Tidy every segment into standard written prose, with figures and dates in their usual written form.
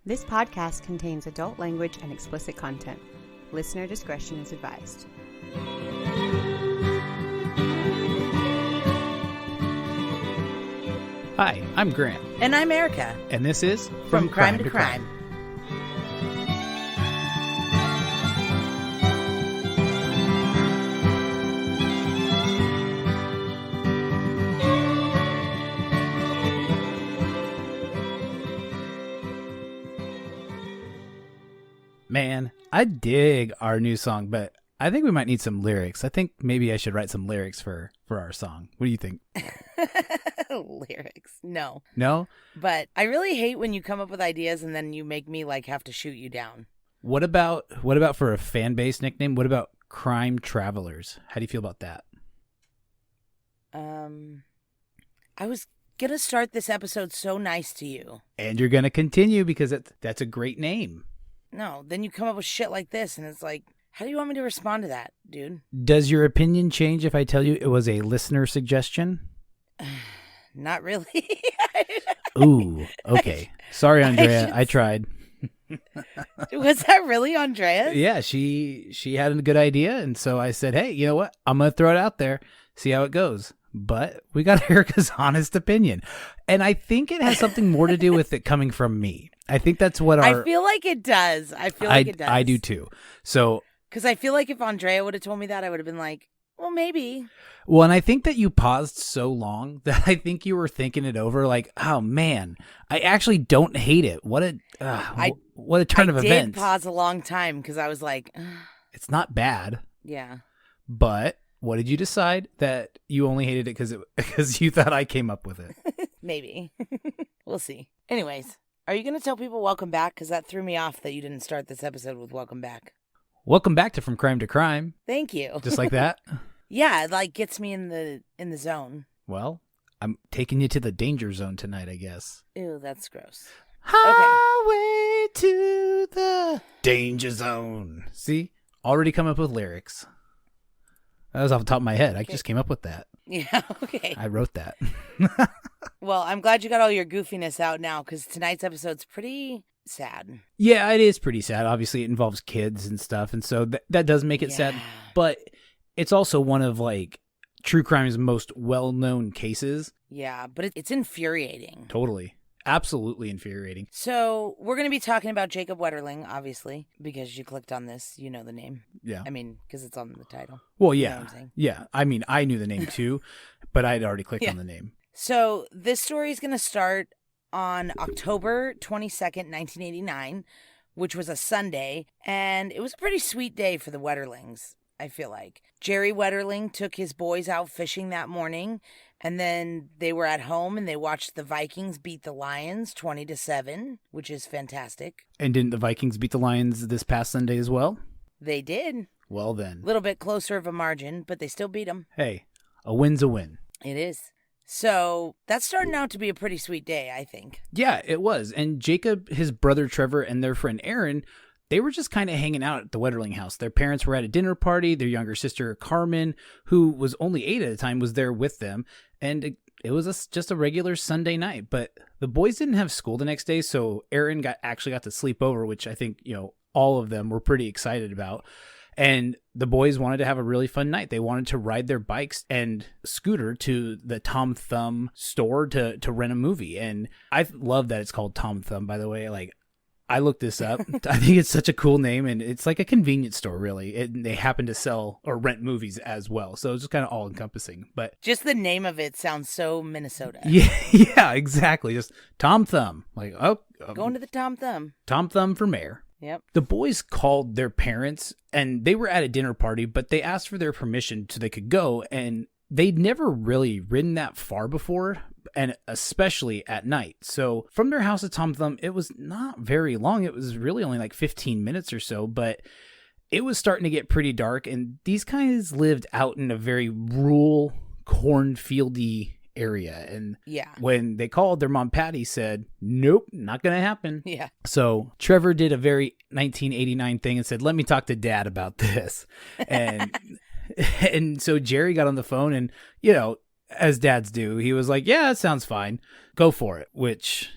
This podcast contains adult language and explicit content. Listener discretion is advised. Hi, I'm Grant. And I'm Erica. And this is From Crime to Crime. Man, I dig our new song, but I think we might need some lyrics. I think maybe I should write some lyrics for our song. What do you think? Lyrics. No. No? But I really hate when you come up with ideas and then you make me have to shoot you down. What about for a fan base nickname? What about Crime Travelers? How do you feel about that? I was going to start this episode so nice to you. And you're going to continue because that's a great name. No, then you come up with shit like this and it's like, how do you want me to respond to that, dude? Does your opinion change if I tell you it was a listener suggestion? Not really. Ooh, okay. Sorry, Andrea. I tried. Was that really Andrea? Yeah, she had a good idea, and so I said, hey, you know what? I'm going to throw it out there, see how it goes. But we got Erica's honest opinion. And I think it has something more to do with it coming from me. I think that's what I feel like it does. I do too. So, because I feel like if Andrea would have told me that, I would have been like, well, maybe. Well, and I think that you paused so long that I think you were thinking it over like, oh, man, I actually don't hate it. What a turn of events. I did pause a long time because I was like, ugh. It's not bad. Yeah. But what did you decide that you only hated it because you thought I came up with it? Maybe. We'll see. Anyways, are you going to tell people welcome back? Because that threw me off that you didn't start this episode with welcome back. Welcome back to From Crime to Crime. Thank you. Just like that? Yeah, it gets me in the zone. Well, I'm taking you to the danger zone tonight, I guess. Ew, that's gross. Highway to the danger zone. See? Already come up with lyrics. That was off the top of my head. Okay. I just came up with that. Yeah, okay. I wrote that. Well, I'm glad you got all your goofiness out now because tonight's episode's pretty sad. Yeah, it is pretty sad. Obviously, it involves kids and stuff, and so that does make it sad. But it's also one of, true crime's most well-known cases. Yeah, but it's infuriating. Totally. Absolutely infuriating. So we're going to be talking about Jacob Wetterling, obviously, because you clicked on this. You know the name. Yeah. I mean, because it's on the title. Well, yeah. You know what I'm saying? Yeah. I mean, I knew the name too, but I'd already clicked on the name. So this story is going to start on October 22nd, 1989, which was a Sunday, and it was a pretty sweet day for the Wetterlings, I feel like. Jerry Wetterling took his boys out fishing that morning, and then they were at home and they watched the Vikings beat the Lions 20-7, which is fantastic. And didn't the Vikings beat the Lions this past Sunday as well? They did. Well then. A little bit closer of a margin, but they still beat them. Hey, a win's a win. It is. So that's starting out to be a pretty sweet day, I think. Yeah, it was. And Jacob, his brother Trevor, and their friend Aaron, they were just kind of hanging out at the Wetterling house. Their parents were at a dinner party. Their younger sister, Carmen, who was only 8 at the time, was there with them. And it was just a regular Sunday night. But the boys didn't have school the next day, so Aaron actually got to sleep over, which I think, all of them were pretty excited about. And the boys wanted to have a really fun night. They wanted to ride their bikes and scooter to the Tom Thumb store to rent a movie. And I love that it's called Tom Thumb, by the way. I looked this up. I think it's such a cool name, and it's like a convenience store, really. They happen to sell or rent movies as well, so it's just kind of all-encompassing. But just the name of it sounds so Minnesota. Yeah, exactly. Just Tom Thumb. Going to the Tom Thumb. Tom Thumb for mayor. Yep. The boys called their parents, and they were at a dinner party, but they asked for their permission so they could go, and they'd never really ridden that far before, and especially at night. So from their house to Tom Thumb, it was not very long. It was really only 15 minutes or so, but it was starting to get pretty dark, and these guys lived out in a very rural, cornfieldy area. And when they called, their mom Patty said, nope, not gonna happen. Yeah. So Trevor did a very 1989 thing and said, let me talk to Dad about this. And and so Jerry got on the phone, and as dads do, he was like, yeah, that sounds fine, go for it. Which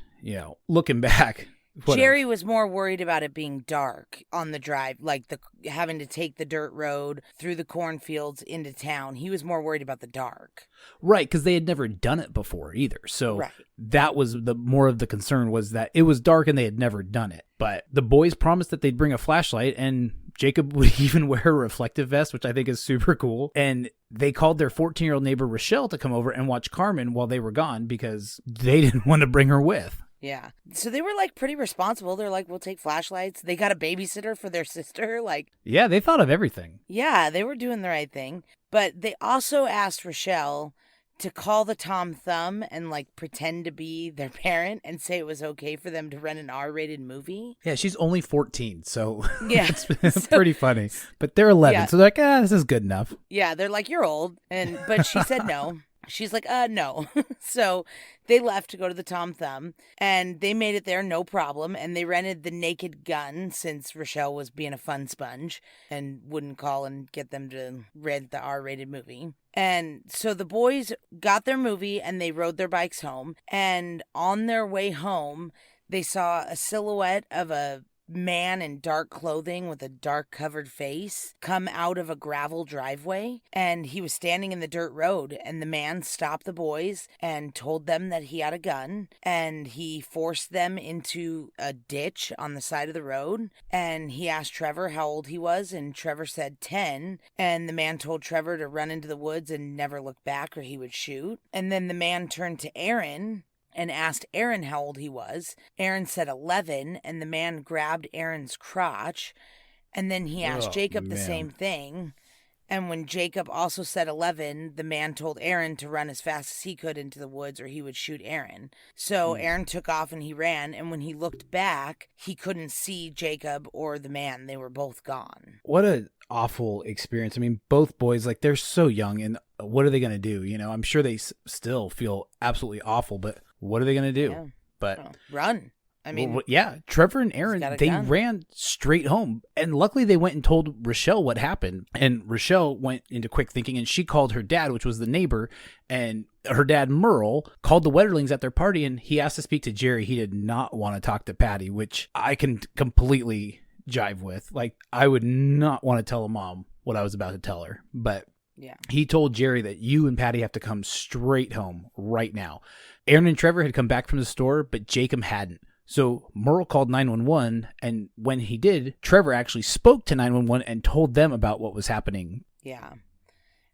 looking back, Whatever. Jerry was more worried about it being dark on the drive, like having to take the dirt road through the cornfields into town. He was more worried about the dark. Right, because they had never done it before either. So Right. that was more of the concern, was that it was dark and they had never done it. But the boys promised that they'd bring a flashlight, and Jacob would even wear a reflective vest, which I think is super cool. And they called their 14-year-old neighbor Rochelle to come over and watch Carmen while they were gone because they didn't want to bring her with. Yeah. So they were like pretty responsible. They're like, we'll take flashlights. They got a babysitter for their sister. Like, Yeah, they thought of everything. yeah, they were doing the right thing. But they also asked Rochelle to call the Tom Thumb and like pretend to be their parent and say it was okay for them to rent an R-rated movie. Yeah, she's only 14, so Yeah. it's pretty funny. But they're 11, Yeah. so they're like, this is good enough. Yeah, they're like, you're old. But she said no. She's like, no. So they left to go to the Tom Thumb, and they made it there, no problem. And they rented the Naked Gun, since Rochelle was being a fun sponge and wouldn't call and get them to rent the R-rated movie. And so the boys got their movie and they rode their bikes home. And on their way home, they saw a silhouette of a man in dark clothing with a dark covered face come out of a gravel driveway, and he was standing in the dirt road, and the man stopped the boys and told them that he had a gun, and he forced them into a ditch on the side of the road. And he asked Trevor how old he was, and Trevor said 10, and the man told Trevor to run into the woods and never look back or he would shoot. And then the man turned to Aaron and asked Aaron how old he was. Aaron said 11, and the man grabbed Aaron's crotch. And then he asked Jacob the same thing. And when Jacob also said 11, the man told Aaron to run as fast as he could into the woods or he would shoot Aaron. So Aaron took off and he ran, and when he looked back, he couldn't see Jacob or the man. They were both gone. What an awful experience. I mean, both boys, like, they're so young, and what are they going to do? You know, I'm sure they still feel absolutely awful, but what are they going to do? Yeah. But run. I mean, well, yeah, Trevor and Aaron, got a they gun. ran straight home. And luckily they went and told Rochelle what happened. And Rochelle went into quick thinking, and she called her dad, which was the neighbor. And her dad, Merle, called the Wetterlings at their party, and he asked to speak to Jerry. He did not want to talk to Patty, which I can completely jive with. Like, I would not want to tell a mom what I was about to tell her. But yeah. he told Jerry that you and Patty have to come straight home right now. Aaron and Trevor had come back from the store, but Jacob hadn't. So Merle called 911, and when he did, Trevor actually spoke to 911 and told them about what was happening. Yeah.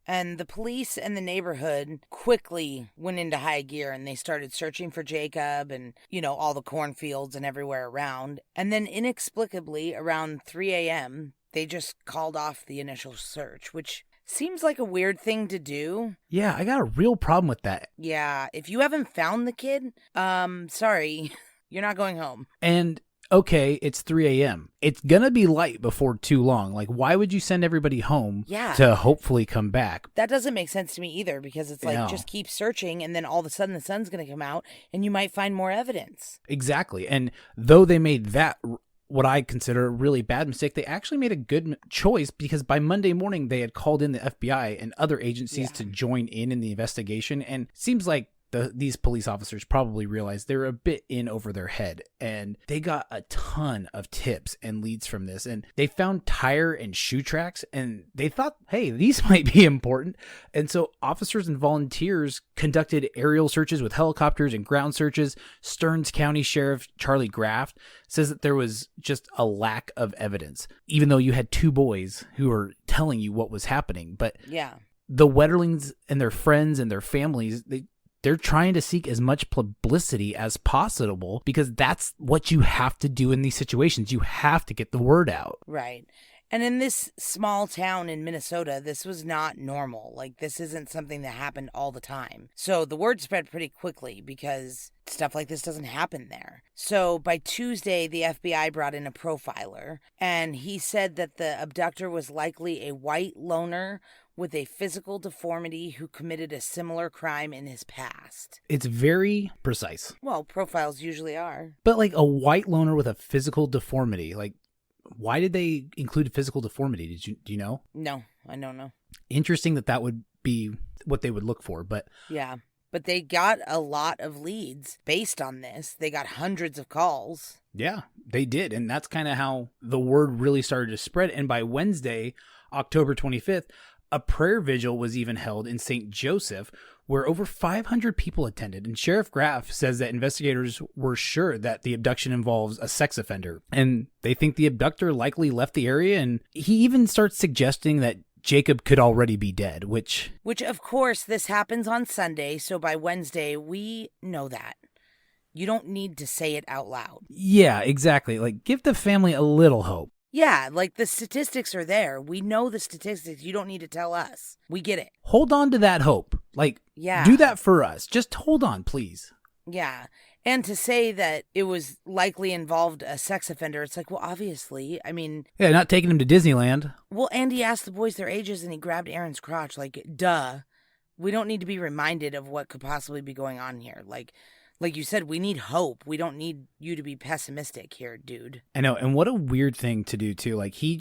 And the police and the neighborhood quickly went into high gear, and they started searching for Jacob and, all the cornfields and everywhere around. And then inexplicably, around 3 a.m., they just called off the initial search, which seems like a weird thing to do. Yeah, I got a real problem with that. Yeah, if you haven't found the kid, sorry, you're not going home. And okay, it's 3 a.m. It's gonna be light before too long. Like, why would you send everybody home to hopefully come back? That doesn't make sense to me either, because it's like, just keep searching, and then all of a sudden the sun's gonna come out and you might find more evidence. Exactly. And though they made that what I consider a really bad mistake, they actually made a good choice, because by Monday morning they had called in the FBI and other agencies to join in the investigation. And it seems like these police officers probably realized they were a bit in over their head, and they got a ton of tips and leads from this. And they found tire and shoe tracks, and they thought, hey, these might be important. And so officers and volunteers conducted aerial searches with helicopters and ground searches. Stearns County Sheriff Charlie Graft says that there was just a lack of evidence, even though you had two boys who were telling you what was happening. But the Wetterlings and their friends and their families, they're trying to seek as much publicity as possible, because that's what you have to do in these situations. You have to get the word out. Right. And in this small town in Minnesota, this was not normal. Like, this isn't something that happened all the time. So the word spread pretty quickly, because stuff like this doesn't happen there. So by Tuesday, the FBI brought in a profiler, and he said that the abductor was likely a white loner with a physical deformity who committed a similar crime in his past. It's very precise. Well, profiles usually are. But like a white loner with a physical deformity, like, why did they include physical deformity? Do you know? No, I don't know. Interesting that would be what they would look for, but yeah. but they got a lot of leads based on this. They got hundreds of calls. Yeah, they did. And that's kind of how the word really started to spread. And by Wednesday, October 25th, a prayer vigil was even held in St. Joseph, where over 500 people attended. And Sheriff Graff says that investigators were sure that the abduction involves a sex offender. And they think the abductor likely left the area. And he even starts suggesting that Jacob could already be dead, which of course, this happens on Sunday. So by Wednesday, we know that. You don't need to say it out loud. Yeah, exactly. Like, give the family a little hope. Yeah, like the statistics are there. We know the statistics. You don't need to tell us. We get it. Hold on to that hope. Like, do that for us. Just hold on, please. Yeah. And to say that it was likely involved a sex offender, it's like, well, obviously, I mean... Yeah, not taking him to Disneyland. Well, Andy asked the boys their ages and he grabbed Aaron's crotch. Like, duh. We don't need to be reminded of what could possibly be going on here. Like you said, we need hope. We don't need you to be pessimistic here, dude. I know. And what a weird thing to do, too. Like, he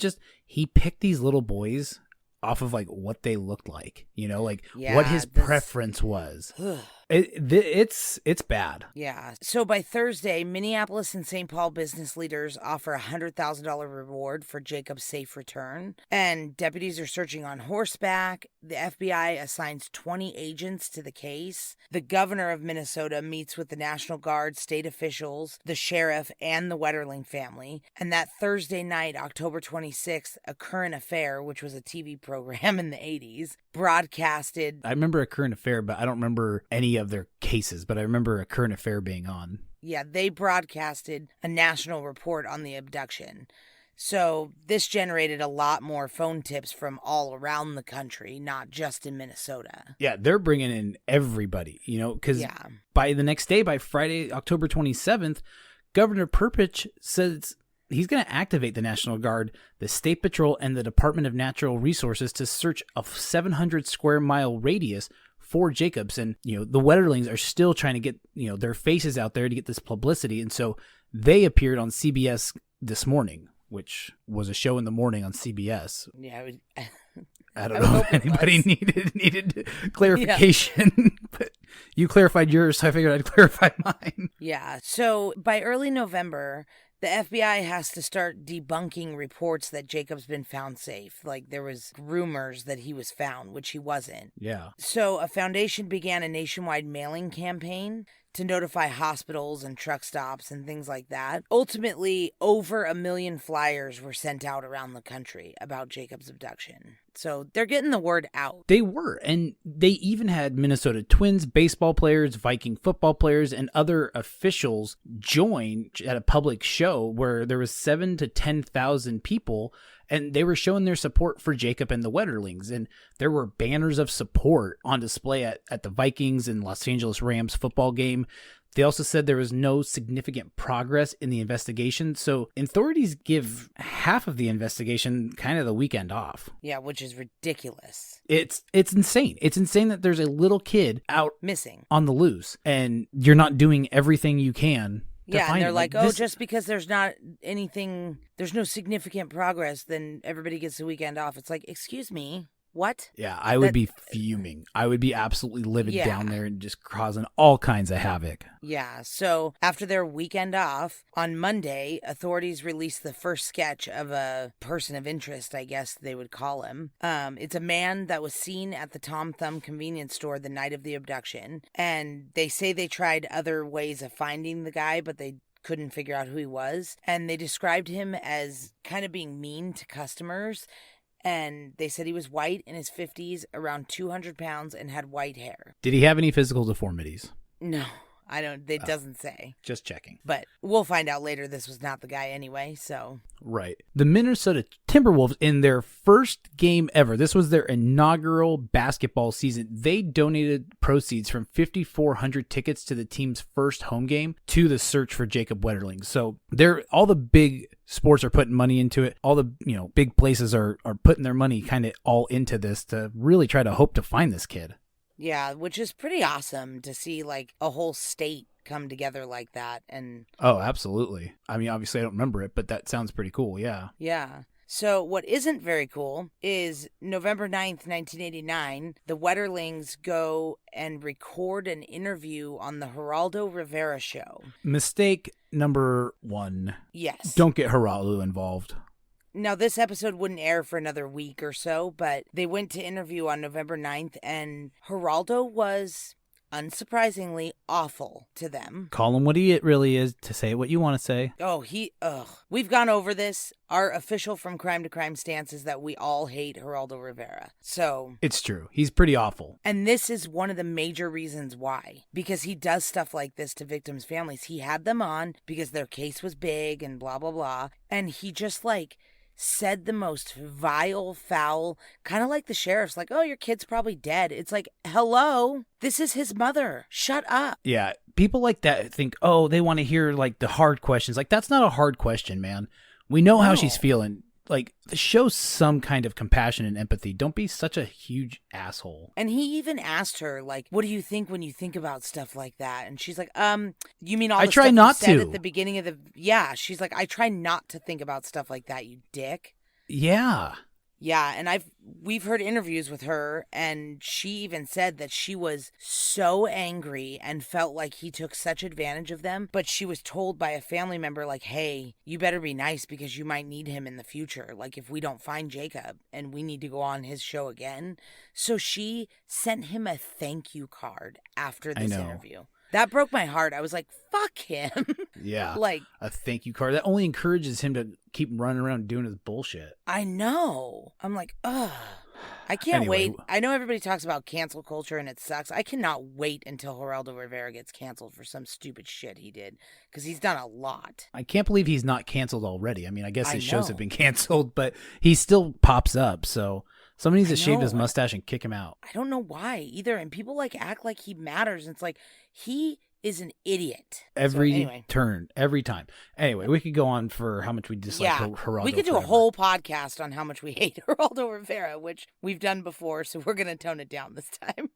picked these little boys off of, like, what they looked like. You know, like, what his preference was. It's bad. Yeah. So by Thursday, Minneapolis and St. Paul business leaders offer a $100,000 reward for Jacob's safe return. And deputies are searching on horseback. The FBI assigns 20 agents to the case. The governor of Minnesota meets with the National Guard, state officials, the sheriff, and the Wetterling family. And that Thursday night, October 26th, A Current Affair, which was a TV program in the 80s, broadcasted. I remember A Current Affair, but I don't remember any of their cases, but I remember A Current Affair being on. Yeah, they broadcasted a national report on the abduction. So this generated a lot more phone tips from all around the country, not just in Minnesota. Yeah, they're bringing in everybody, you know, because by the next day, by Friday, October 27th, Governor Perpich says he's going to activate the National Guard, the State Patrol, and the Department of Natural Resources to search a 700 square mile radius for Jacobs. And, you know, the Wetterlings are still trying to get, you know, their faces out there to get this publicity. And so they appeared on CBS This Morning, which was a show in the morning on CBS. Yeah, I don't know if anybody needed clarification, but you clarified yours, so I figured I'd clarify mine. Yeah, so by early November, the FBI has to start debunking reports that Jacob's been found safe. Like, there was rumors that he was found, which he wasn't. Yeah. So a foundation began a nationwide mailing campaign to notify hospitals and truck stops and things like that. Ultimately, over 1 million flyers were sent out around the country about Jacob's abduction. So they're getting the word out. They were. And they even had Minnesota Twins baseball players, Viking football players, and other officials join at a public show where there was 7,000 to 10,000 people. And they were showing their support for Jacob and the Wetterlings. And there were banners of support on display at the Vikings and Los Angeles Rams football game. They also said there was no significant progress in the investigation. So authorities give half of the investigation kind of the weekend off. Yeah, which is ridiculous. It's insane. It's insane that there's a little kid out missing on the loose and you're not doing everything you can. Yeah, and they're like, just because there's not anything, there's no significant progress, then everybody gets the weekend off. It's like, excuse me, what? Yeah, I would be fuming. I would be absolutely livid down there and just causing all kinds of havoc. Yeah, so after their weekend off, on Monday, authorities released the first sketch of a person of interest, I guess they would call him. It's a man that was seen at the Tom Thumb convenience store the night of the abduction, and they say they tried other ways of finding the guy, but they couldn't figure out who he was, and they described him as kind of being mean to customers. And they said he was white, in his 50s, around 200 pounds, and had white hair. Did he have any physical deformities? No, I don't. It doesn't say. Just checking. But we'll find out later this was not the guy anyway, so. Right. The Minnesota Timberwolves, in their first game ever, this was their inaugural basketball season, they donated proceeds from 5,400 tickets to the team's first home game to the search for Jacob Wetterling. So all the big sports are putting money into it. All the big places are putting their money kind of all into this to really try to hope to find this kid. Yeah, which is pretty awesome to see like a whole state come together like that. And oh, absolutely. I mean, obviously I don't remember it, but that sounds pretty cool. Yeah. Yeah. So what isn't very cool is November 9th, 1989, the Wetterlings go and record an interview on the Geraldo Rivera show. Mistake number 1. Yes. Don't get Geraldo involved. Now, this episode wouldn't air for another week or so, but they went to interview on November 9th, and Geraldo was, unsurprisingly, awful to them. Call him what he really is, to say what you want to say. Oh, we've gone over this. Our official From Crime to Crime stance is that we all hate Geraldo Rivera. So... It's true. He's pretty awful. And this is one of the major reasons why. Because he does stuff like this to victims' families. He had them on because their case was big and blah, blah, blah. And he just, said the most vile, foul, kind of like the sheriff's, oh, your kid's probably dead. It's like, hello, this is his mother. Shut up. Yeah, people like that think, oh, they want to hear, the hard questions. That's not a hard question, man. We know how she's feeling. Show some kind of compassion and empathy. Don't be such a huge asshole. And he even asked her, what do you think when you think about stuff like that? And she's like, you mean all the try stuff not you said to. at the beginning of the... Yeah, she's like, I try not to think about stuff like that, you dick. Yeah. Yeah, and we've heard interviews with her, and she even said that she was so angry and felt like he took such advantage of them, but she was told by a family member, hey, you better be nice because you might need him in the future, if we don't find Jacob and we need to go on his show again. So she sent him a thank you card after this interview. That broke my heart. I was like, fuck him. Yeah. A thank you card. That only encourages him to keep running around doing his bullshit. I know. I'm like, ugh. I can't wait. I know everybody talks about cancel culture and it sucks. I cannot wait until Geraldo Rivera gets canceled for some stupid shit he did. Because he's done a lot. I can't believe he's not canceled already. I mean, I guess his shows have been canceled, but he still pops up. So somebody needs to shave his mustache and kick him out. I don't know why either. And people act like he matters. And it's he is an idiot. Every turn, every time. Anyway, we could go on for how much we dislike Geraldo. We could do a whole podcast on how much we hate Geraldo Rivera, which we've done before, so we're going to tone it down this time.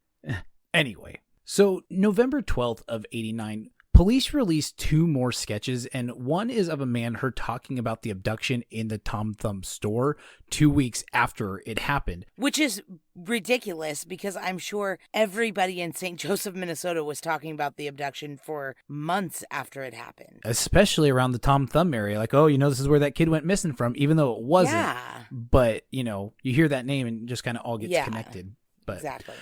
Anyway, so November 12th of 89, police released 2 more sketches, and one is of a man heard talking about the abduction in the Tom Thumb store 2 weeks after it happened. Which is ridiculous because I'm sure everybody in St. Joseph, Minnesota was talking about the abduction for months after it happened. Especially around the Tom Thumb area. This is where that kid went missing from, even though it wasn't. Yeah. But, you hear that name and just kind of all gets connected. But exactly.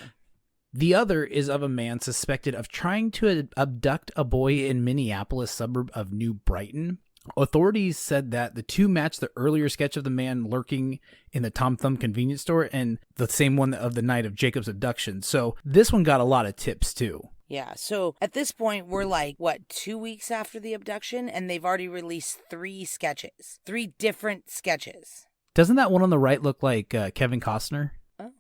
The other is of a man suspected of trying to abduct a boy in Minneapolis suburb of New Brighton. Authorities said that the 2 matched the earlier sketch of the man lurking in the Tom Thumb convenience store and the same one of the night of Jacob's abduction. So this one got a lot of tips too. Yeah, so at this point, we're 2 weeks after the abduction, and they've already released 3 sketches. 3 different sketches. Doesn't that one on the right look like Kevin Costner? Oh.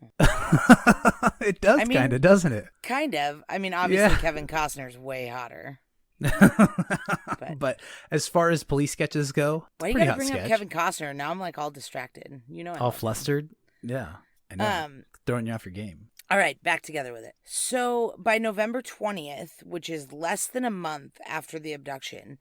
It does, kind of, doesn't it? Kind of. I mean, obviously, Kevin Costner's way hotter. But as far as police sketches go, why you gotta bring up Kevin Costner? Now I'm all distracted. All flustered? Yeah, I know. Throwing you off your game. All right, back together with it. So by November 20th, which is less than a month after the abduction,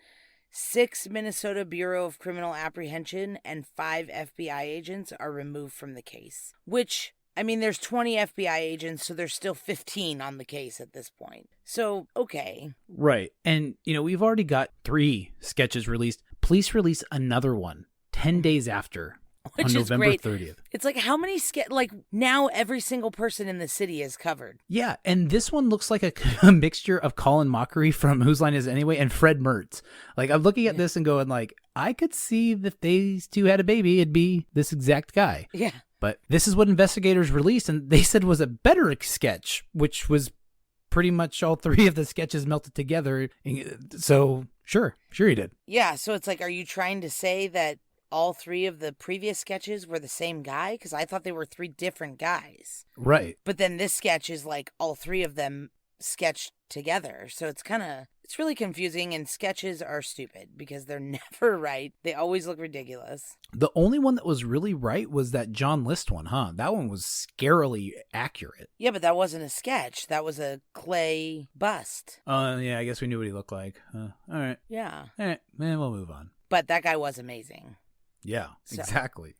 6 Minnesota Bureau of Criminal Apprehension and 5 FBI agents are removed from the case, which... there's 20 FBI agents, so there's still 15 on the case at this point. So, okay. Right. And, we've already got 3 sketches released. Police release another one 10 days after. Which on is November great. 30th. It's how many now every single person in the city is covered. Yeah, and this one looks like a mixture of Colin Mockery from Whose Line Is It Anyway and Fred Mertz. I'm looking at this and going I could see if these 2 had a baby, it'd be this exact guy. Yeah. But this is what investigators released, and they said was a better sketch, which was pretty much all 3 of the sketches melted together. So, sure he did. Yeah, so it's are you trying to say that all 3 of the previous sketches were the same guy? Because I thought they were 3 different guys. Right. But then this sketch is all 3 of them sketched together. So it's really confusing, and sketches are stupid because they're never right. They always look ridiculous. The only one that was really right was that John List one, huh? That one was scarily accurate. Yeah, but that wasn't a sketch. That was a clay bust. Yeah, I guess we knew what he looked like. All right. Yeah. All right, man, we'll move on. But that guy was amazing. Yeah, exactly.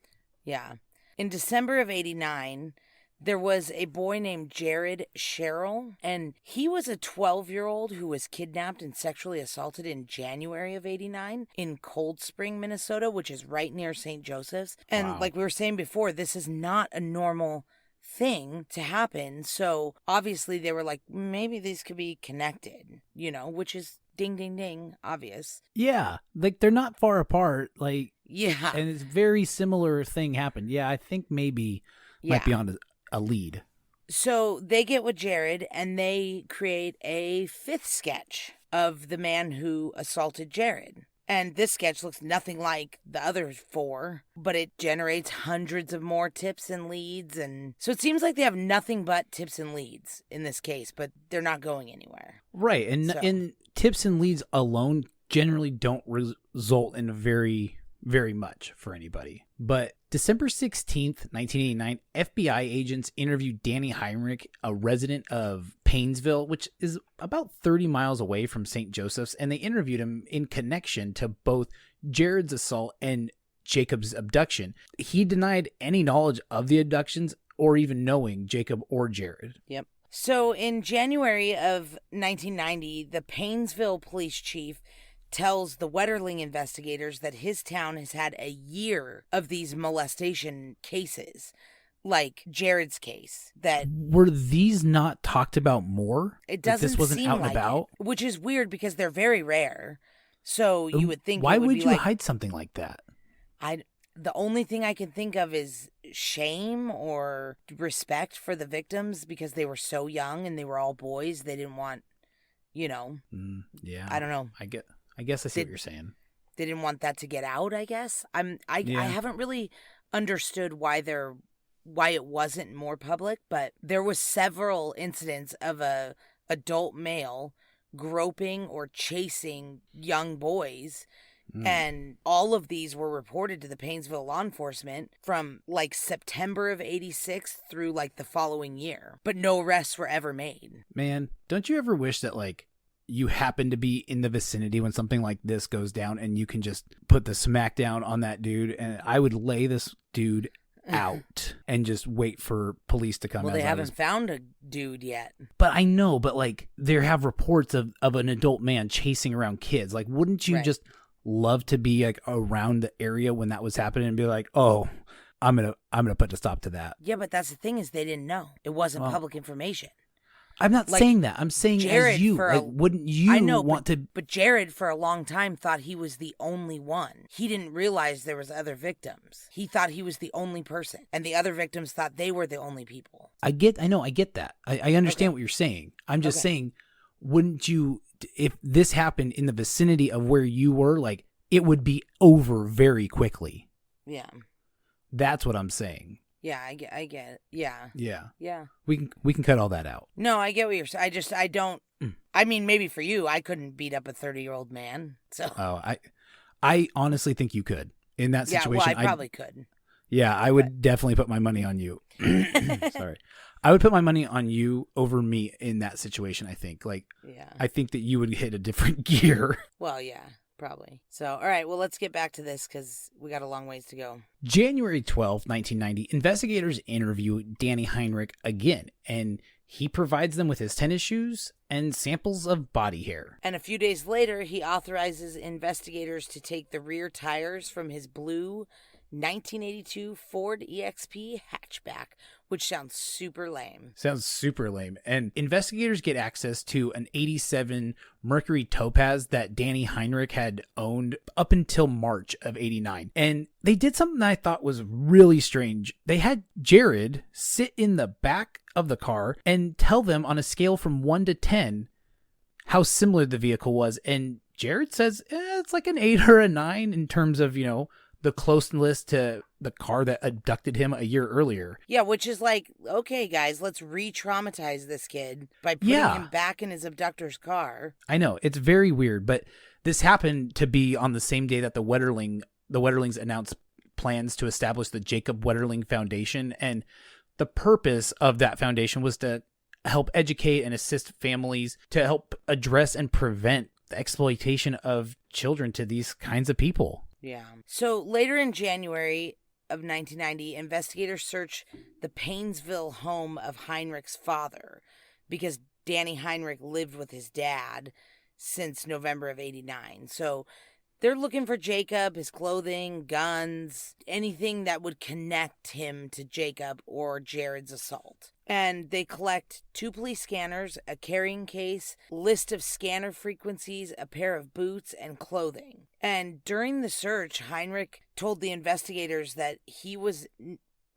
Yeah. In December of 89, there was a boy named Cheryl, and he was a 12-year-old who was kidnapped and sexually assaulted in January of 89 in Cold Spring, Minnesota, which is right near St. Joseph's. And Wow. like we were saying before, this is not a normal thing to happen. So obviously they were like, maybe these could be connected, which is ding, ding, ding, obvious. Yeah, like they're not far apart. Like, Yeah. and it's very similar thing happened. Yeah, I think maybe might be on a lead. So they get with Jared and they create a 5th sketch of the man who assaulted Jared. And this sketch looks nothing like the other 4, but it generates hundreds of more tips and leads. And so it seems like they have nothing but tips and leads in this case, but they're not going anywhere. Right. And tips and leads alone generally don't result in very, very much for anybody. But December 16th, 1989, FBI agents interviewed Danny Heinrich, a resident of Painesville, which is about 30 miles away from St. Joseph's, and they interviewed him in connection to both Jared's assault and Jacob's abduction. He denied any knowledge of the abductions or even knowing Jacob or Jared. Yep. So in January of 1990, the Painesville police chief tells the Wetterling investigators that his town has had a year of these molestation cases, like Jared's case. That were these not talked about more? It doesn't this wasn't seem out and like about, which is weird because they're very rare. So you would think, why it would would be you like, hide something like that? The only thing I can think of is shame or respect for the victims because they were so young and they were all boys. They didn't want, Yeah, I don't know. I guess I see what you're saying. They didn't want that to get out, I guess. I haven't really understood why it wasn't more public, but there was several incidents of a adult male groping or chasing young boys. And all of these were reported to the Painesville law enforcement from like September of 86 through like the following year. But no arrests were ever made. Man, don't you ever wish that like you happen to be in the vicinity when something like this goes down and you can just put the smack down on that dude? And I would lay this dude out and just wait for police to come. Well, they haven't found a dude yet. But I know, but like there have reports of an adult man chasing around kids. Like, wouldn't you just love to be like around the area when that was happening and be like, oh, I'm gonna put a stop to that? Yeah, but that's the thing is they didn't know. It wasn't public information. I'm not saying that. I'm saying Jared, as you. Wouldn't you want to? But Jared, for a long time, thought he was the only one. He didn't realize there was other victims. He thought he was the only person, and the other victims thought they were the only people. I know. I get that. I understand what you're saying. I'm just saying, wouldn't you? If this happened in the vicinity of where you were, like it would be over very quickly. Yeah. That's what I'm saying. Yeah, I get it. Yeah. Yeah. Yeah. We can cut all that out. No, I get what you're saying. I don't. I mean, maybe for you, I couldn't beat up a 30-year-old man. So. Oh, I honestly think you could in that situation. Yeah, well, I probably could. Yeah, I would definitely put my money on you. Sorry. I would put my money on you over me in that situation, I think. Like, I think that you would hit a different gear. Well, yeah. Probably. So, all right, well, let's get back to this because we got a long ways to go. January 12th, 1990, investigators interview Danny Heinrich again, and he provides them with his tennis shoes and samples of body hair. And a few days later, he authorizes investigators to take the rear tires from his blue 1982 Ford EXP hatchback, which sounds super lame. And investigators get access to an 87 Mercury Topaz that Danny Heinrich had owned up until March of 89. And they did something that I thought was really strange. They had Jared sit in the back of the car and tell them on a scale from 1 to 10 how similar the vehicle was. And Jared says it's like an 8 or a 9 in terms of, the closeness to the car that abducted him a year earlier. Yeah, which is like, okay, guys, let's re-traumatize this kid by putting him back in his abductor's car. I know, it's very weird, but this happened to be on the same day that the Wetterlings announced plans to establish the Jacob Wetterling Foundation, and the purpose of that foundation was to help educate and assist families to help address and prevent the exploitation of children to these kinds of people. Yeah. So later in January, of 1990, investigators search the Painesville home of Heinrich's father because Danny Heinrich lived with his dad since November of 89. So they're looking for Jacob, his clothing, guns, anything that would connect him to Jacob or Jared's assault. And they collect 2 police scanners, a carrying case, list of scanner frequencies, a pair of boots, and clothing. And during the search, Heinrich told the investigators that he was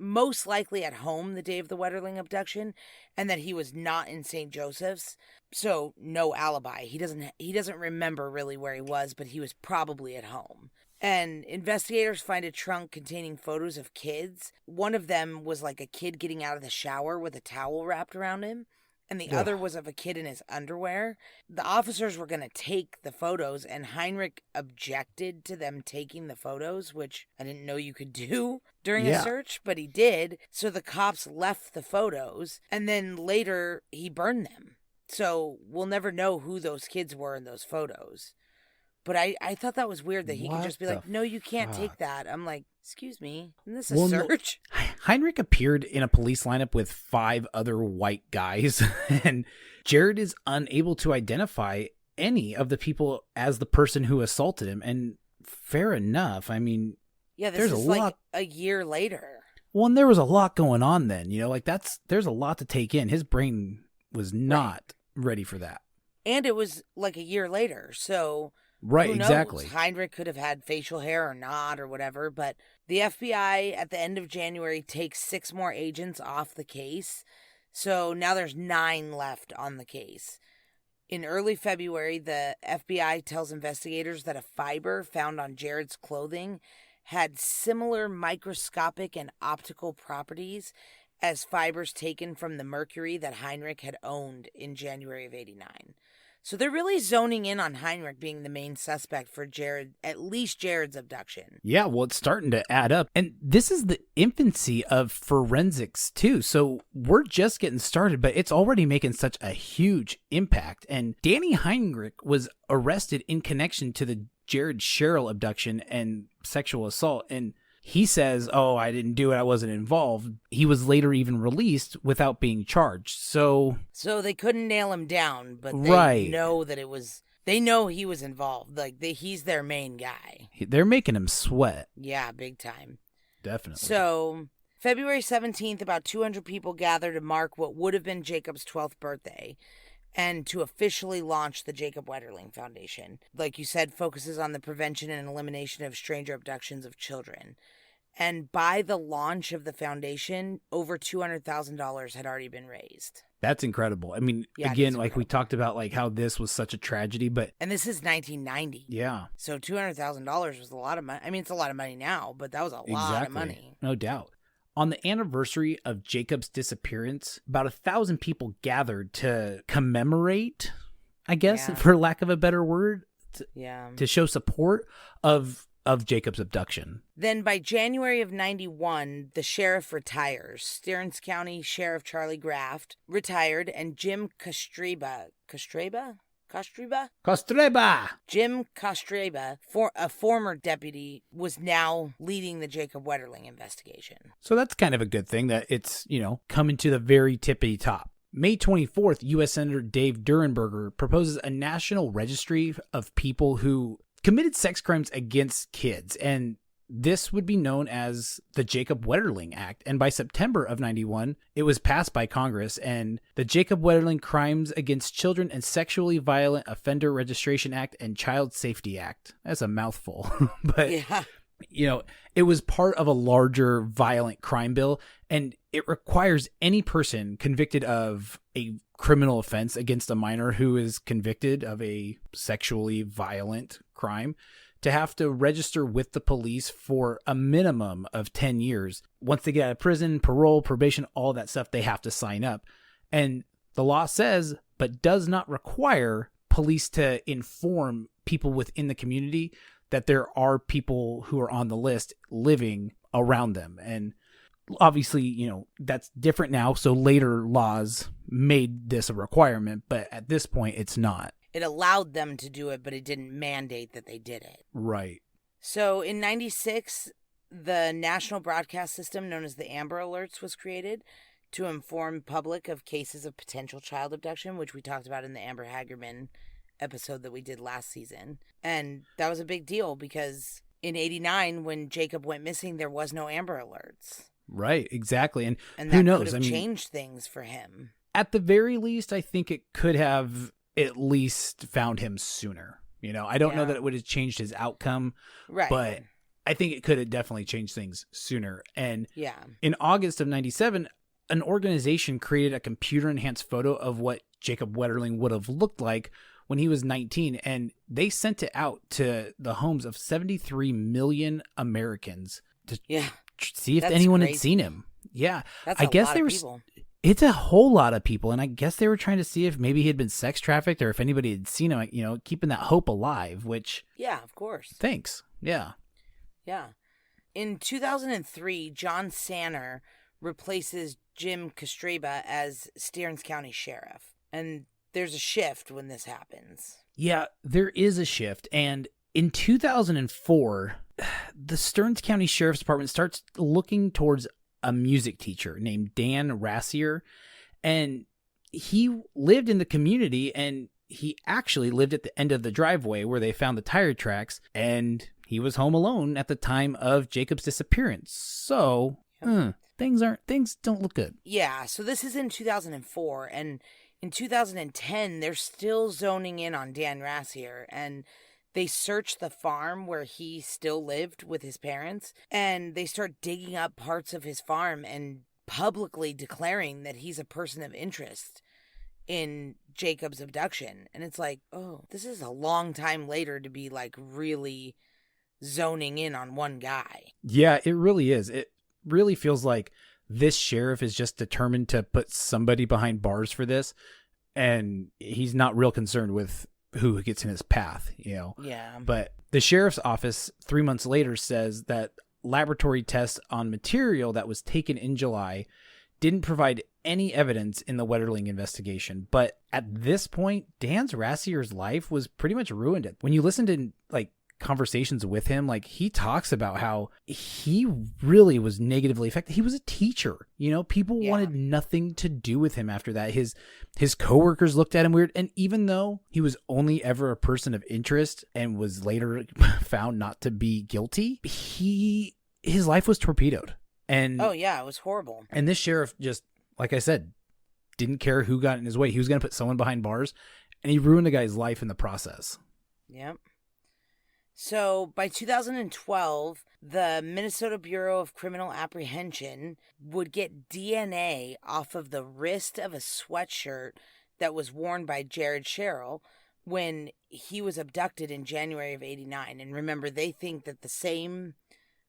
most likely at home the day of the Wetterling abduction and that he was not in St. Joseph's. So no alibi. He doesn't remember really where he was, but he was probably at home. And investigators find a trunk containing photos of kids. One of them was like a kid getting out of the shower with a towel wrapped around him. And the other was of a kid in his underwear. The officers were going to take the photos, and Heinrich objected to them taking the photos, which I didn't know you could do during a search, but he did. So the cops left the photos, and then later he burned them. So we'll never know who those kids were in those photos. But I thought that was weird that he could just be like, no, you can't take that. I'm like, excuse me, isn't this a search? No. Heinrich appeared in a police lineup with 5 other white guys, and Jared is unable to identify any of the people as the person who assaulted him. And fair enough. I mean, yeah, this is like a year later. Well, and there was a lot going on then, like there's a lot to take in. His brain was not ready for that. And it was like a year later, so... Right, who knows? exactly. Heinrich could have had facial hair or not or whatever, but the FBI at the end of January takes 6 more agents off the case. So now there's 9 left on the case. In early February, the FBI tells investigators that a fiber found on Jared's clothing had similar microscopic and optical properties as fibers taken from the mercury that Heinrich had owned in January of 89. So they're really zoning in on Heinrich being the main suspect for Jared, at least Jared's abduction. Yeah, well, it's starting to add up. And this is the infancy of forensics, too. So we're just getting started, but it's already making such a huge impact. And Danny Heinrich was arrested in connection to the Jared Cheryl abduction and sexual assault. And he says, oh, I didn't do it. I wasn't involved. He was later even released without being charged. So they couldn't nail him down, but they know that it was, they know he was involved. Like he's their main guy. They're making him sweat. Yeah, big time. Definitely. So February 17th, about 200 people gather to mark what would have been Jacob's 12th birthday and to officially launch the Jacob Wetterling Foundation. Like you said, focuses on the prevention and elimination of stranger abductions of children. And by the launch of the foundation, over $200,000 had already been raised. That's incredible. I mean, again, like we talked about, like how this was such a tragedy, but... And this is 1990. Yeah. So $200,000 was a lot of money. I mean, it's a lot of money now, but that was a lot of money. No doubt. On the anniversary of Jacob's disappearance, about 1,000 people gathered to commemorate, I guess, for lack of a better word, to show support of Jacob's abduction. Then by January of 91, the sheriff retires. Stearns County Sheriff Charlie Graft retired, and Jim Kostreba, Jim Kostreba, a former deputy, was now leading the Jacob Wetterling investigation. So that's kind of a good thing that it's, coming to the very tippity top. May 24th, U.S. Senator Dave Durenberger proposes a national registry of people who committed sex crimes against kids, and this would be known as the Jacob Wetterling Act. And by September of 91, it was passed by Congress, and the Jacob Wetterling Crimes Against Children and Sexually Violent Offender Registration Act and Child Safety Act. That's a mouthful, but it was part of a larger violent crime bill, and it requires any person convicted of a criminal offense against a minor who is convicted of a sexually violent crime to have to register with the police for a minimum of 10 years. Once they get out of prison, parole, probation, all that stuff, they have to sign up. And the law says, but does not require police to inform people within the community that there are people who are on the list living around them. And obviously, that's different now. So later laws made this a requirement, but at this point it's not. It allowed them to do it, but it didn't mandate that they did it. Right. So in 96, the national broadcast system known as the Amber Alerts was created to inform public of cases of potential child abduction, which we talked about in the Amber Hagerman episode that we did last season. And that was a big deal because in 89, when Jacob went missing, there was no Amber Alerts. Right, exactly. And that who knows? Could have changed things for him. At the very least, I think it could have at least found him sooner. I don't know that it would have changed his outcome, right? But I think it could have definitely changed things sooner. And yeah, in August of 97, an organization created a computer-enhanced photo of what Jacob Wetterling would have looked like when he was 19, and they sent it out to the homes of 73 million Americans to see if anyone had seen him. Yeah, I guess they were. It's a whole lot of people, and I guess they were trying to see if maybe he had been sex trafficked or if anybody had seen him. Keeping that hope alive. Which of course. Thanks. Yeah. Yeah. In 2003, John Sanner replaces Jim Kostreba as Stearns County Sheriff. And there's a shift when this happens. Yeah, there is a shift. And in 2004, the Stearns County Sheriff's Department starts looking towards a music teacher named Dan Rassier. And he lived in the community, and he actually lived at the end of the driveway where they found the tire tracks. And he was home alone at the time of Jacob's disappearance. So, things don't look good. Yeah, so this is in 2004, and in 2010, they're still zoning in on Dan Rassier, and they search the farm where he still lived with his parents, and they start digging up parts of his farm and publicly declaring that he's a person of interest in Jacob's abduction. And it's like, oh, this is a long time later to be like really zoning in on one guy. Yeah, it really is. It really feels like this sheriff is just determined to put somebody behind bars for this, and he's not real concerned with who gets in his path, Yeah. But the sheriff's office 3 months later says that laboratory tests on material that was taken in July didn't provide any evidence in the Wetterling investigation. But at this point, Dan Rassier's life was pretty much ruined. When you listen to conversations with him, he talks about how he really was negatively affected. He was a teacher, people wanted nothing to do with him after that. His coworkers looked at him weird. And even though he was only ever a person of interest and was later found not to be guilty, his life was torpedoed. And oh yeah, it was horrible. And this sheriff just, like I said, didn't care who got in his way. He was going to put someone behind bars, and he ruined a guy's life in the process. Yep. So by 2012, the Minnesota Bureau of Criminal Apprehension would get DNA off of the wrist of a sweatshirt that was worn by Cheryl when he was abducted in January of 89. And remember, they think that the same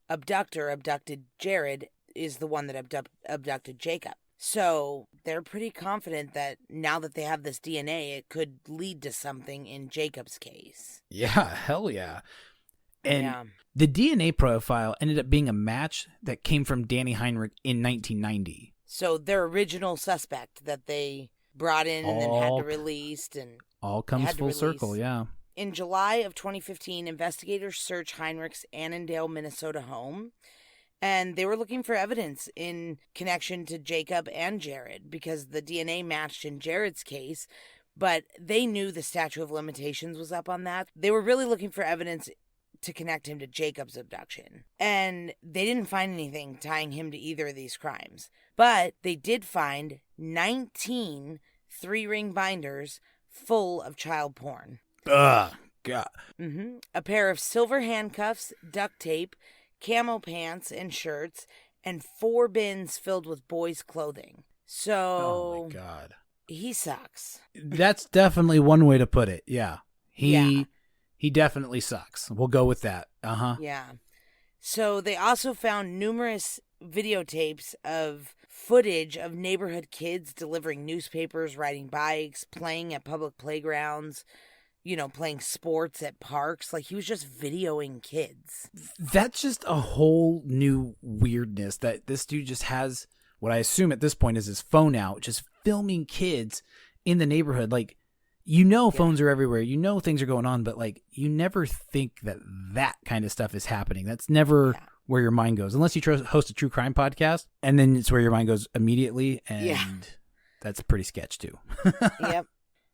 abductor abducted Jared is the one that abducted Jacob. So they're pretty confident that now that they have this DNA, it could lead to something in Jacob's case. Yeah, hell yeah. And the DNA profile ended up being a match that came from Danny Heinrich in 1990. So their original suspect that they brought in and then had to release. And all comes full circle, yeah. In July of 2015, investigators searched Heinrich's Annandale, Minnesota home. And they were looking for evidence in connection to Jacob and Jared because the DNA matched in Jared's case, but they knew the statute of limitations was up on that. They were really looking for evidence to connect him to Jacob's abduction. And they didn't find anything tying him to either of these crimes. But they did find 19 three-ring binders full of child porn. Ugh, God. A pair of silver handcuffs, duct tape, camo pants and shirts, and 4 bins filled with boys' clothing. So, oh my God, he sucks. That's definitely one way to put it. Yeah, he definitely sucks. We'll go with that. Yeah. So they also found numerous videotapes of footage of neighborhood kids delivering newspapers, riding bikes, playing at public playgrounds, playing sports at parks. He was just videoing kids. That's just a whole new weirdness that this dude just has, what I assume at this point is his phone out, just filming kids in the neighborhood. Phones are everywhere. Things are going on, but you never think that kind of stuff is happening. That's never where your mind goes, unless you host a true crime podcast, and then it's where your mind goes immediately, and that's pretty sketch too. Yep.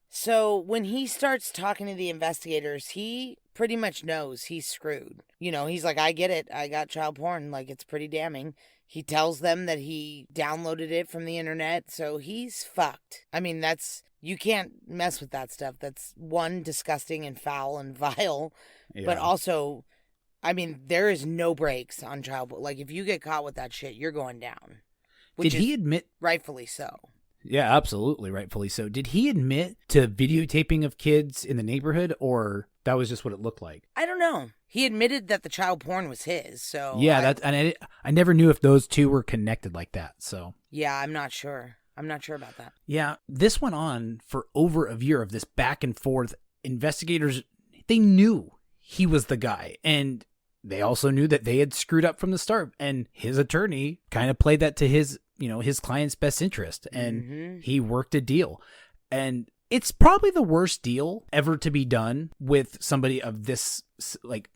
So when he starts talking to the investigators, he pretty much knows he's screwed. You know, he's like, I get it. I got child porn. Like, it's pretty damning. He tells them that he downloaded it from the internet, so he's fucked. I mean, you can't mess with that stuff. That's, one, disgusting and foul and vile, but also, I mean, there is no breaks on child porn. Like, if you get caught with that shit, you're going down. Did he admit? Rightfully so. Yeah, absolutely, rightfully so. Did he admit to videotaping of kids in the neighborhood, or that was just what it looked like? I don't know. He admitted that the child porn was his, so... Yeah, I never knew if those two were connected like that, so... Yeah, I'm not sure. I'm not sure about that. Yeah, this went on for over a year of this back and forth. Investigators, they knew he was the guy, and they also knew that they had screwed up from the start, and his attorney kind of played that to his client's best interest, and he worked a deal. And it's probably the worst deal ever to be done with somebody of this, like,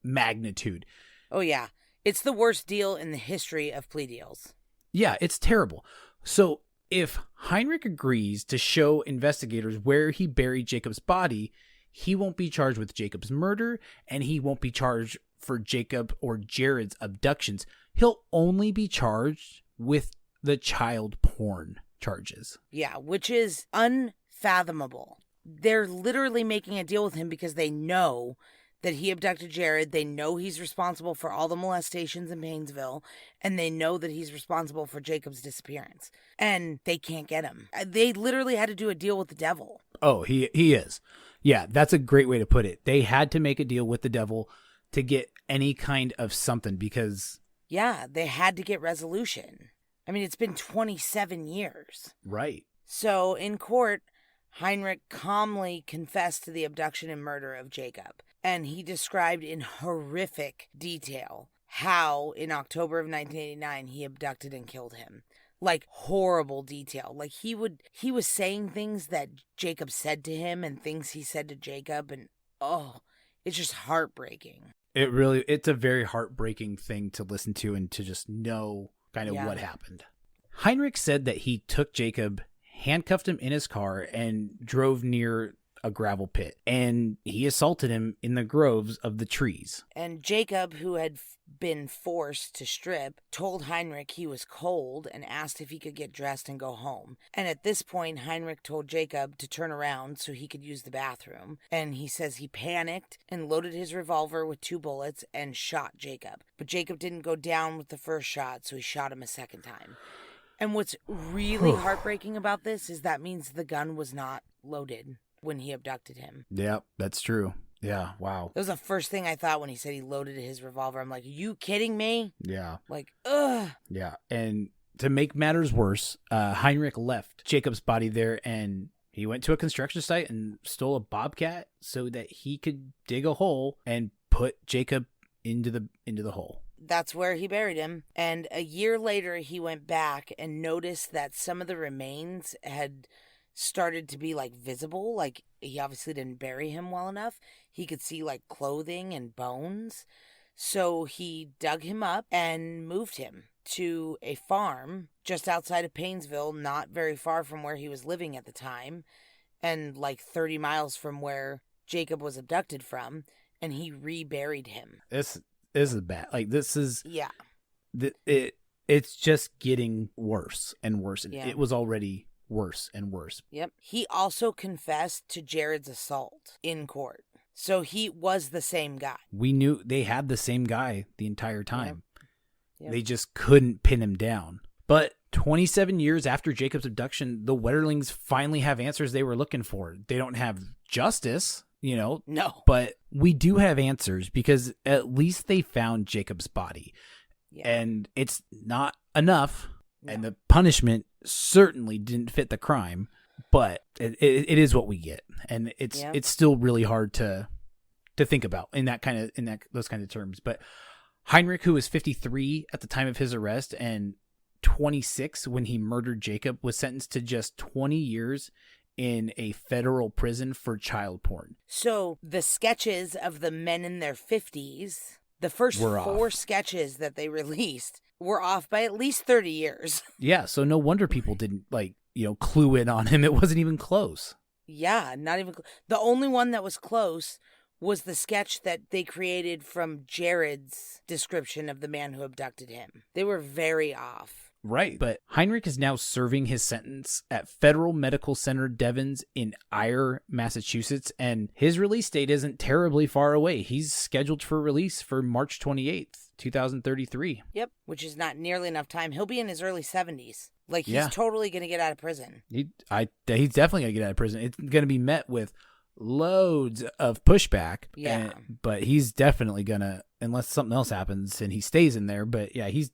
magnitude. Oh, yeah. It's the worst deal in the history of plea deals. Yeah, it's terrible. So if Heinrich agrees to show investigators where he buried Jacob's body, he won't be charged with Jacob's murder, and he won't be charged for Jacob or Jared's abductions. He'll only be charged with the child porn charges. Yeah, which is unfathomable. They're literally making a deal with him because they know that he abducted Jared. They know he's responsible for all the molestations in Painesville, and they know that he's responsible for Jacob's disappearance. And they can't get him. They literally had to do a deal with the devil. Oh, he is. Yeah, that's a great way to put it. They had to make a deal with the devil to get any kind of something because... Yeah, they had to get resolution. I mean, it's been 27 years. Right. So in court, Heinrich calmly confessed to the abduction and murder of Jacob. And he described in horrific detail how in October of 1989 he abducted and killed him. Like, horrible detail. Like, he was saying things that Jacob said to him and things he said to Jacob. And, it's just heartbreaking. It's a very heartbreaking thing to listen to and to just know kind of what happened. Heinrich said that he took Jacob, handcuffed him in his car, and drove near a gravel pit. And he assaulted him in the groves of the trees. And Jacob, who had been forced to strip, told Heinrich he was cold and asked if he could get dressed and go home. And at this point, Heinrich told Jacob to turn around so he could use the bathroom. And he says he panicked and loaded his revolver with 2 bullets and shot Jacob. But Jacob didn't go down with the first shot, so he shot him a second time. And what's really heartbreaking about this is that means the gun was not loaded when he abducted him. Yeah, that's true. Yeah, wow. That was the first thing I thought when he said he loaded his revolver. I'm like, are you kidding me? Yeah. Like, ugh. Yeah, and to make matters worse, Heinrich left Jacob's body there, and he went to a construction site and stole a bobcat so that he could dig a hole and put Jacob into the hole. That's where he buried him. And a year later, he went back and noticed that some of the remains had started to be like visible. Like, he obviously didn't bury him well enough. He could see like clothing and bones. So he dug him up and moved him to a farm just outside of Painesville, not very far from where he was living at the time, and like 30 miles from where Jacob was abducted from, and he reburied him. This is bad. Like, this is... Yeah. It's just getting worse and worse. Yeah. It was already worse and worse. Yep. He also confessed to Jared's assault in court. So he was the same guy. We knew they had the same guy the entire time. Yep. They just couldn't pin him down. But 27 years after Jacob's abduction, the Wetterlings finally have answers they were looking for. They don't have justice, No. But we do have answers because at least they found Jacob's body. Yeah. And it's not enough. No. And the punishment certainly didn't fit the crime, but it is what we get. And it's still really hard to think about in those kind of terms. But Heinrich, who was 53 at the time of his arrest and 26 when he murdered Jacob, was sentenced to just 20 years in a federal prison for child porn. So the sketches of the men in their 50s, The first We're four off. sketches that they released were off by at least 30 years. Yeah, so no wonder people didn't, clue in on him. It wasn't even close. Yeah, not even. The only one that was close was the sketch that they created from Jared's description of the man who abducted him. They were very off. Right. But Heinrich is now serving his sentence at Federal Medical Center Devens in Ayer, Massachusetts, and his release date isn't terribly far away. He's scheduled for release for March 28th, 2033. Yep, which is not nearly enough time. He'll be in his early 70s. Like, he's Yeah. totally going to get out of prison. He's definitely going to get out of prison. It's going to be met with loads of pushback. Yeah. But he's definitely going to, unless something else happens and he stays in there. But yeah, he's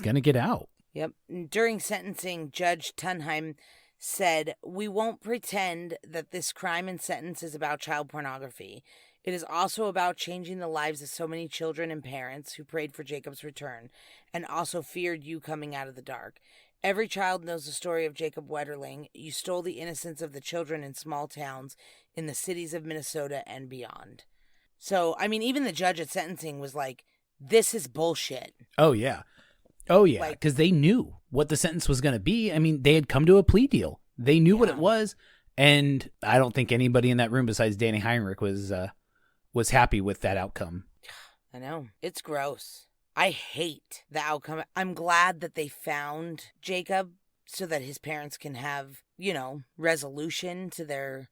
going to get out. Yep. During sentencing, Judge Tunheim said, "We won't pretend that this crime and sentence is about child pornography. It is also about changing the lives of so many children and parents who prayed for Jacob's return and also feared you coming out of the dark. Every child knows the story of Jacob Wetterling. You stole the innocence of the children in small towns in the cities of Minnesota and beyond." So, I mean, even the judge at sentencing was like, this is bullshit. Oh, yeah. Because they knew what the sentence was going to be. I mean, they had come to a plea deal. They knew what it was. And I don't think anybody in that room besides Danny Heinrich was happy with that outcome. I know. It's gross. I hate the outcome. I'm glad that they found Jacob so that his parents can have, resolution to their,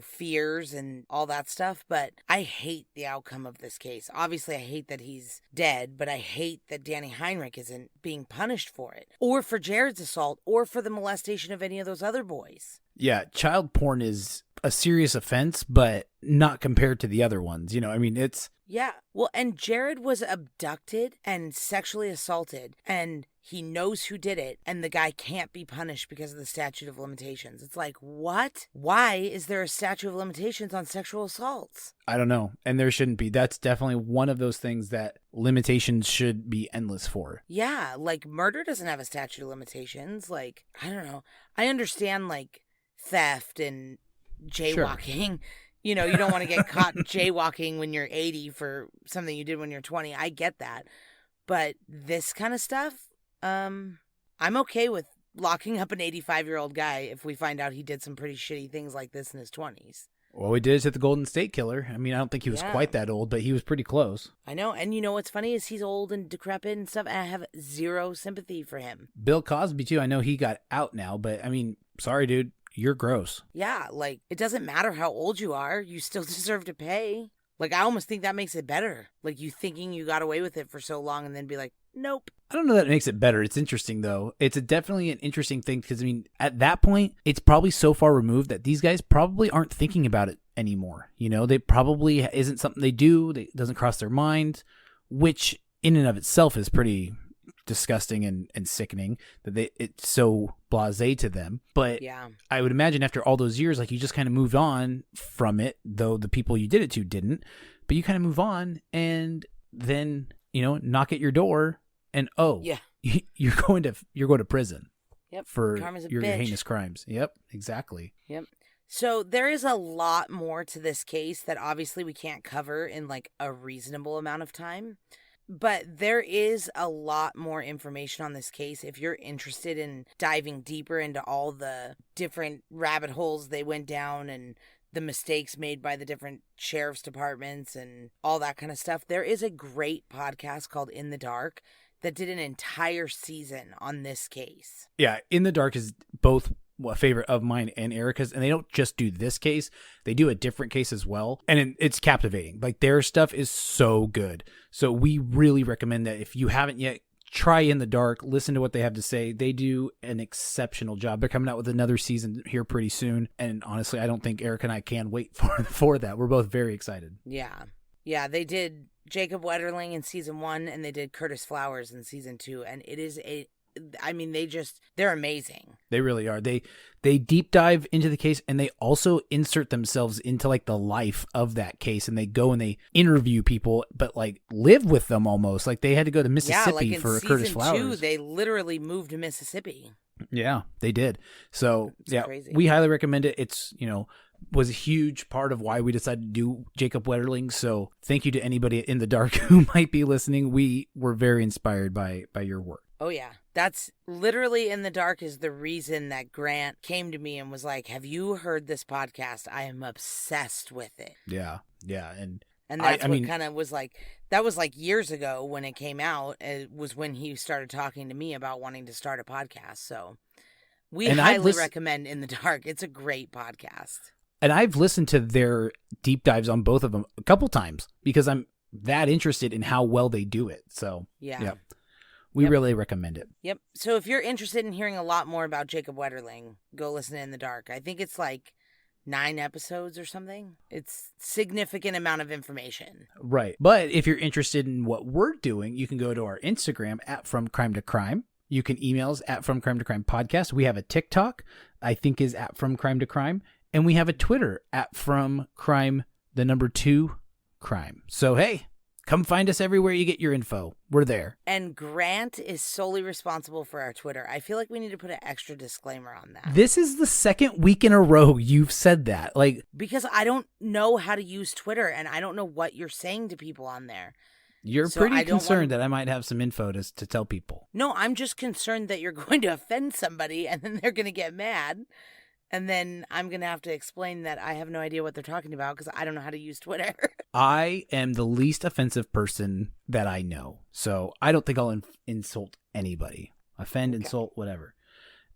fears and all that stuff. But I hate the outcome of this case. Obviously, I hate that he's dead, but I hate that Danny Heinrich isn't being punished for it, or for Jared's assault, or for the molestation of any of those other boys. Yeah, child porn is a serious offense, but not compared to the other ones. It's... Yeah. Well, and Jared was abducted and sexually assaulted, and he knows who did it, and the guy can't be punished because of the statute of limitations. It's like, what? Why is there a statute of limitations on sexual assaults? I don't know. And there shouldn't be. That's definitely one of those things that limitations should be endless for. Yeah, like murder doesn't have a statute of limitations. Like, I don't know. I understand, like, theft and jaywalking. Sure. You don't want to get caught jaywalking when you're 80 for something you did when you're 20. I get that. But this kind of stuff, I'm okay with locking up an 85-year-old guy if we find out he did some pretty shitty things like this in his 20s. Well, we did it to the Golden State Killer. I mean, I don't think he was quite that old, but he was pretty close. I know. And what's funny is he's old and decrepit and stuff, and I have zero sympathy for him. Bill Cosby, too. I know he got out now, but I mean, sorry, dude. You're gross. Yeah, like, it doesn't matter how old you are. You still deserve to pay. Like, I almost think that makes it better. Like, you thinking you got away with it for so long and then be like, nope. I don't know that it makes it better. It's interesting, though. It's definitely an interesting thing because, I mean, at that point, it's probably so far removed that these guys probably aren't thinking about it anymore. They probably isn't something they do. It doesn't cross their mind, which in and of itself is pretty disgusting and sickening that it's so blasé to them. But yeah, I would imagine after all those years, like, you just kind of moved on from it, though the people you did it to didn't. But you kind of move on and then, knock at your door and you're going to prison. Yep. For your heinous crimes. Yep, exactly. Yep. So there is a lot more to this case that obviously we can't cover in like a reasonable amount of time. But there is a lot more information on this case if you're interested in diving deeper into all the different rabbit holes they went down and the mistakes made by the different sheriff's departments and all that kind of stuff. There is a great podcast called In the Dark that did an entire season on this case. Yeah, In the Dark is both a favorite of mine and Erica's, and they don't just do this case, they do a different case as well, and it's captivating. Like, their stuff is so good. So we really recommend that if you haven't yet, try In the Dark, listen to what they have to say. They do an exceptional job. They're coming out with another season here pretty soon, and honestly, I don't think Erica and I can wait for that. We're both very excited. Yeah, they did Jacob Wetterling in season 1, and they did Curtis Flowers in season 2, and it is they're amazing. They really are. They deep dive into the case, and they also insert themselves into like the life of that case, and they go and they interview people, but like live with them almost. Like, they had to go to Mississippi for Curtis Flowers. Season 2, they literally moved to Mississippi. Yeah, they did. So it's crazy. We highly recommend it. It's, was a huge part of why we decided to do Jacob Wetterling. So thank you to anybody in the dark who might be listening. We were very inspired by your work. Oh, yeah. That's literally In the Dark is the reason that Grant came to me and was like, have you heard this podcast? I am obsessed with it. Yeah. Yeah. And that's what kind of was like, that was like years ago when it came out. It was when he started talking to me about wanting to start a podcast. So we highly recommend In the Dark. It's a great podcast. And I've listened to their deep dives on both of them a couple times because I'm that interested in how well they do it. So yeah. We really recommend it. Yep. So if you're interested in hearing a lot more about Jacob Wetterling, go listen to In the Dark. I think it's like 9 episodes or something. It's significant amount of information. Right. But if you're interested in what we're doing, you can go to our Instagram at From Crime to Crime. You can email us at From Crime to Crime Podcast. We have a TikTok, I think is at From Crime to Crime. And we have a Twitter at From Crime, 2 Crime. So, hey, come find us everywhere you get your info. We're there. And Grant is solely responsible for our Twitter. I feel like we need to put an extra disclaimer on that. This is the second week in a row you've said that. Because I don't know how to use Twitter, and I don't know what you're saying to people on there. You're pretty concerned that I might have some info to tell people. No, I'm just concerned that you're going to offend somebody, and then they're going to get mad. And then I'm going to have to explain that I have no idea what they're talking about because I don't know how to use Twitter. I am the least offensive person that I know. So I don't think I'll insult anybody. Offend, insult, whatever.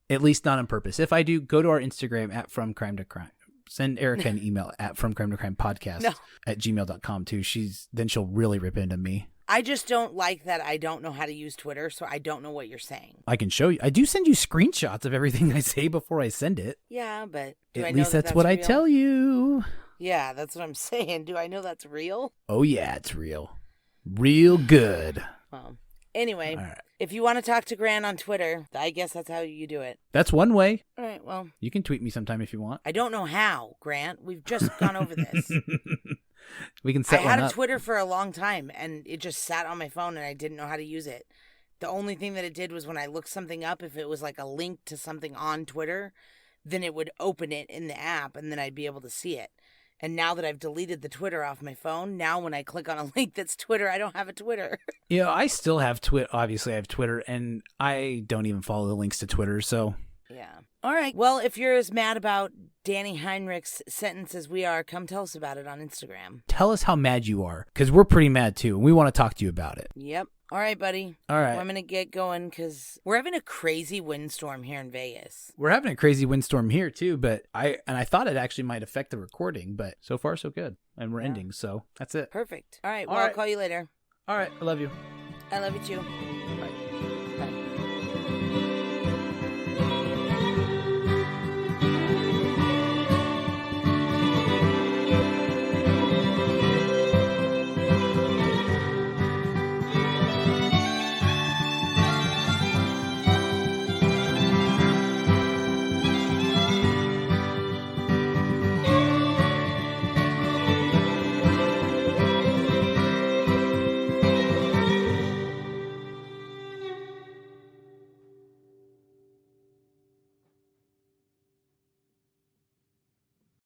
At least not on purpose. If I do, go to our Instagram at From Crime to Crime. Send Erica an email at From Crime to Crime Podcast at gmail.com too. Then she'll really rip into me. I just don't like that I don't know how to use Twitter, so I don't know what you're saying. I can show you. I do send you screenshots of everything I say before I send it. Yeah, but at least that's what real? I tell you. Yeah, that's what I'm saying. Do I know that's real? Oh, yeah, it's real. Real good. Well, anyway, if you want to talk to Grant on Twitter, I guess that's how you do it. That's one way. All right, well. You can tweet me sometime if you want. I don't know how, Grant. We've just gone over this. We can set one up. I had a Twitter for a long time, and it just sat on my phone, and I didn't know how to use it. The only thing that it did was when I looked something up, if it was like a link to something on Twitter, then it would open it in the app, and then I'd be able to see it. And now that I've deleted the Twitter off my phone, now when I click on a link that's Twitter, I don't have a Twitter. Yeah, I still have Twitter. Obviously, I have Twitter, and I don't even follow the links to Twitter, so... Yeah. All right. Well, if you're as mad about Danny Heinrich's sentence as we are, come tell us about it on Instagram. Tell us how mad you are, because we're pretty mad too, and we want to talk to you about it. Yep. All right, buddy. All right. Well, I'm going to get going because we're having a crazy windstorm here in Vegas. We're having a crazy windstorm here too, but I thought it actually might affect the recording, but so far so good. And we're ending, so that's it. Perfect. All right. Well, I'll call you later. All right. I love you. I love you too. Bye.